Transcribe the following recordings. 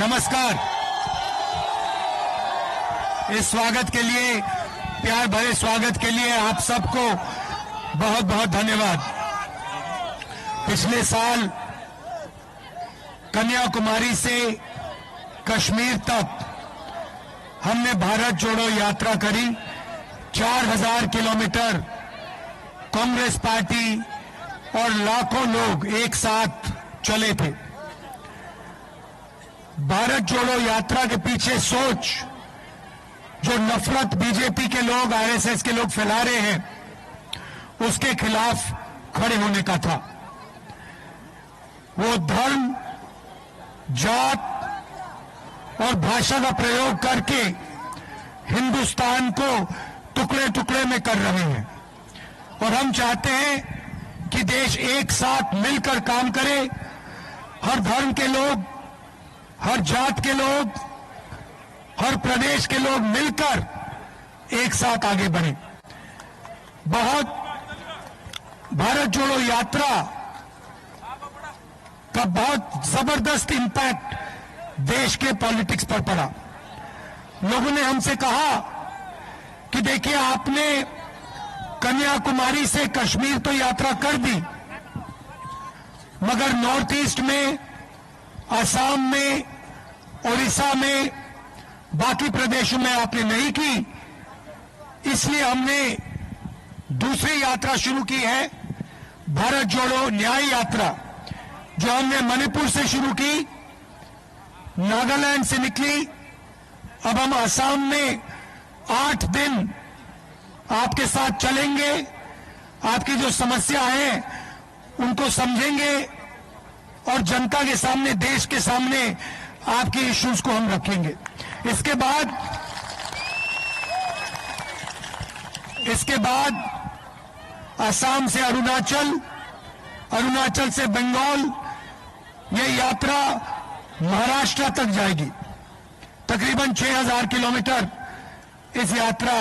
नमस्कार। इस स्वागत के लिए, प्यार भरे स्वागत के लिए आप सबको बहुत बहुत धन्यवाद। पिछले साल कन्याकुमारी से कश्मीर तक हमने भारत जोड़ो यात्रा करी। 4000 किलोमीटर कांग्रेस पार्टी और लाखों लोग एक साथ चले थे। भारत जोड़ो यात्रा के पीछे सोच, जो नफरत बीजेपी के लोग, आरएसएस के लोग फैला रहे हैं, उसके खिलाफ खड़े होने का था। वो धर्म, जात और भाषा का प्रयोग करके हिंदुस्तान को टुकड़े टुकड़े में कर रहे हैं और हम चाहते हैं कि देश एक साथ मिलकर काम करे। हर धर्म के लोग, हर जात के लोग, हर प्रदेश के लोग मिलकर एक साथ आगे बढ़े। भारत जोड़ो यात्रा का बहुत जबरदस्त इंपैक्ट देश के पॉलिटिक्स पर पड़ा। लोगों ने हमसे कहा कि देखिए, आपने कन्याकुमारी से कश्मीर तो यात्रा कर दी, मगर नॉर्थ ईस्ट में, असम में, उड़ीसा में, बाकी प्रदेशों में आपने नहीं की। इसलिए हमने दूसरी यात्रा शुरू की है, भारत जोड़ो न्याय यात्रा, जो हमने मणिपुर से शुरू की, नागालैंड से निकली। अब हम असम में 8 दिन आपके साथ चलेंगे, आपकी जो समस्या है उनको समझेंगे और जनता के सामने, देश के सामने आपके इश्यूज को हम रखेंगे। इसके बाद असम से अरुणाचल, अरुणाचल से बंगाल, ये यात्रा महाराष्ट्र तक जाएगी। तकरीबन 6000 किलोमीटर इस यात्रा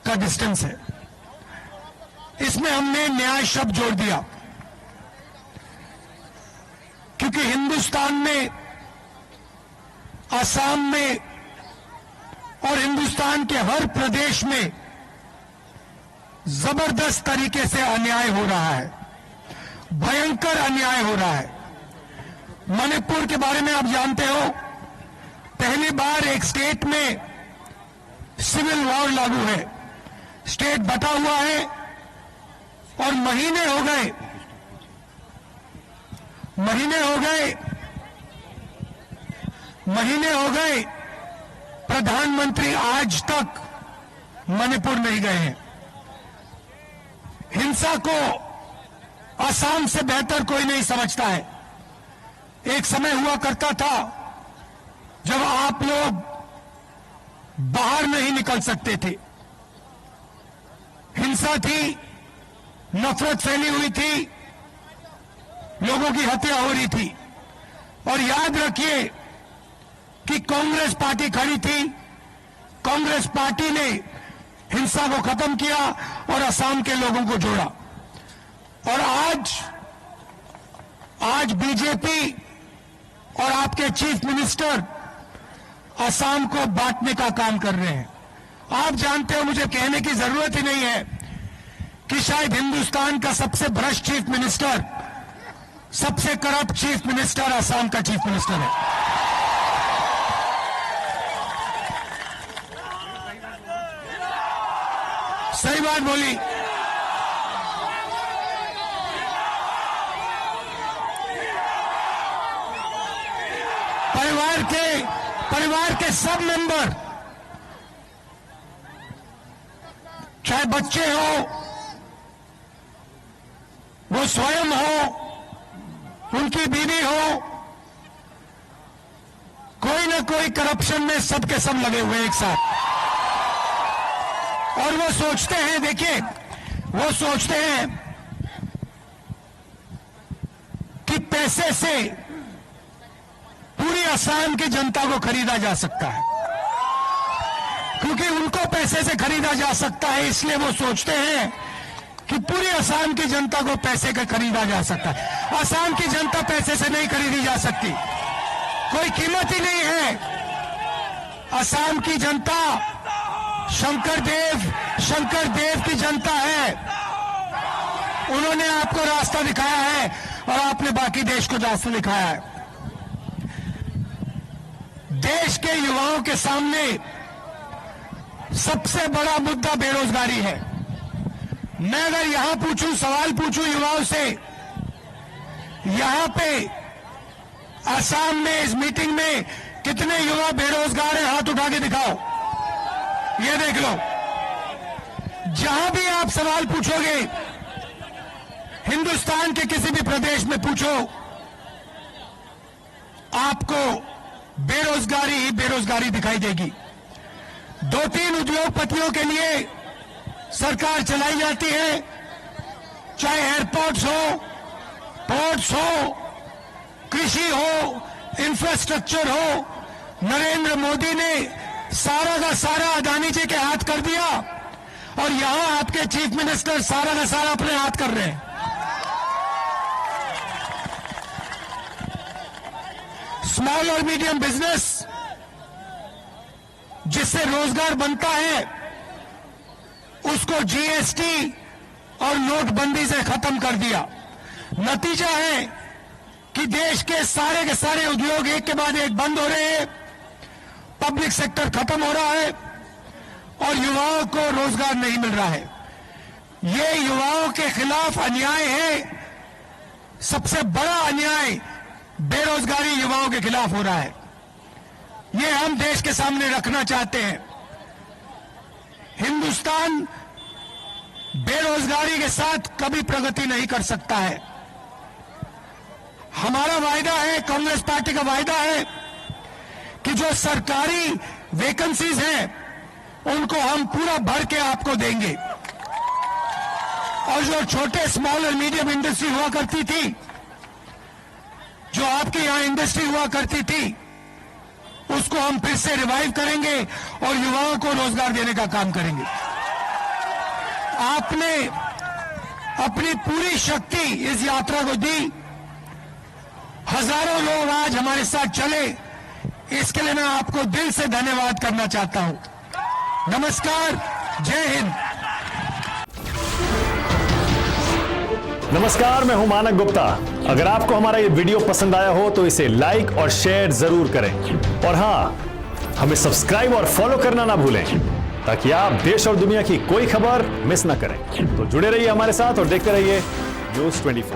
का डिस्टेंस है। इसमें हमने न्याय शब्द जोड़ दिया, क्योंकि हिंदुस्तान में, असम में और हिंदुस्तान के हर प्रदेश में जबरदस्त तरीके से अन्याय हो रहा है, भयंकर अन्याय हो रहा है। मणिपुर के बारे में आप जानते हो, पहली बार एक स्टेट में सिविल वॉर लागू है। स्टेट बटा हुआ है और महीने हो गए प्रधानमंत्री आज तक मणिपुर नहीं गए हैं। हिंसा को असम से बेहतर कोई नहीं समझता है। एक समय हुआ करता था जब आप लोग बाहर नहीं निकल सकते थे, हिंसा थी, नफरत फैली हुई थी, लोगों की हत्या हो रही थी। और याद रखिए कि कांग्रेस पार्टी खड़ी थी, कांग्रेस पार्टी ने हिंसा को खत्म किया और असम के लोगों को जोड़ा। और आज बीजेपी और आपके चीफ मिनिस्टर असम को बांटने का काम कर रहे हैं। आप जानते हो, मुझे कहने की जरूरत ही नहीं है कि शायद हिंदुस्तान का सबसे भ्रष्ट चीफ मिनिस्टर, सबसे करप्ट चीफ मिनिस्टर असम का चीफ मिनिस्टर है। सही बात बोली। परिवार के सब मेंबर, चाहे बच्चे हो, वो स्वयं हो, उनकी बीवी हो, कोई ना कोई करप्शन में सबके सब लगे हुए एक साथ। और वो सोचते हैं, देखिए, वो सोचते हैं कि पैसे से पूरी असम की जनता को खरीदा जा सकता है, क्योंकि उनको पैसे से खरीदा जा सकता है। इसलिए वो सोचते हैं कि पूरी असम की जनता को पैसे का खरीदा जा सकता है। असम की जनता पैसे से नहीं खरीदी जा सकती। कोई कीमत ही नहीं है। असम की जनता शंकर देव की जनता है। उन्होंने आपको रास्ता दिखाया है और आपने बाकी देश को रास्ता दिखाया है। देश के युवाओं के सामने सबसे बड़ा मुद्दा बेरोजगारी है। मैं अगर यहां सवाल पूछूं युवाओं से, यहां पे असम में इस मीटिंग में कितने युवा बेरोजगार हैं? हाथ उठा के दिखाओ, ये देख लो। जहां भी आप सवाल पूछोगे, हिंदुस्तान के किसी भी प्रदेश में पूछो, आपको बेरोजगारी ही बेरोजगारी दिखाई देगी। 2-3 उद्योगपतियों के लिए सरकार चलाई जाती है, चाहे एयरपोर्ट्स हो, पोर्ट्स हो, कृषि हो, इंफ्रास्ट्रक्चर हो। नरेंद्र मोदी ने सारा का सारा अदानी जी के हाथ कर दिया और यहां आपके चीफ मिनिस्टर सारा का सारा अपने हाथ कर रहे हैं। स्मॉल और मीडियम बिजनेस जिससे रोजगार बनता है, उसको जीएसटी और नोटबंदी से खत्म कर दिया। नतीजा है कि देश के सारे उद्योग एक के बाद एक बंद हो रहे हैं, पब्लिक सेक्टर खत्म हो रहा है और युवाओं को रोजगार नहीं मिल रहा है। ये युवाओं के खिलाफ अन्याय है। सबसे बड़ा अन्याय बेरोजगारी युवाओं के खिलाफ हो रहा है। ये हम देश के सामने रखना चाहते हैं। हिंदुस्तान बेरोजगारी के साथ कभी प्रगति नहीं कर सकता है। हमारा वायदा है, कांग्रेस पार्टी का वायदा है कि जो सरकारी वैकेंसीज हैं उनको हम पूरा भर के आपको देंगे और जो छोटे स्मॉल और मीडियम इंडस्ट्री हुआ करती थी, जो आपके यहां इंडस्ट्री हुआ करती थी, उसको हम फिर से रिवाइव करेंगे और युवाओं को रोजगार देने का काम करेंगे। आपने अपनी पूरी शक्ति इस यात्रा को दी। हजारों लोग आज हमारे साथ चले, इसके लिए मैं आपको दिल से धन्यवाद करना चाहता हूं। नमस्कार, जय हिंद। नमस्कार, मैं हूं मानक गुप्ता। अगर आपको हमारा ये वीडियो पसंद आया हो तो इसे लाइक और शेयर जरूर करें और हां, हमें सब्सक्राइब और फॉलो करना ना भूलें ताकि आप देश और दुनिया की कोई खबर मिस ना करें। तो जुड़े रहिए हमारे साथ और देखते रहिए न्यूज़ 24।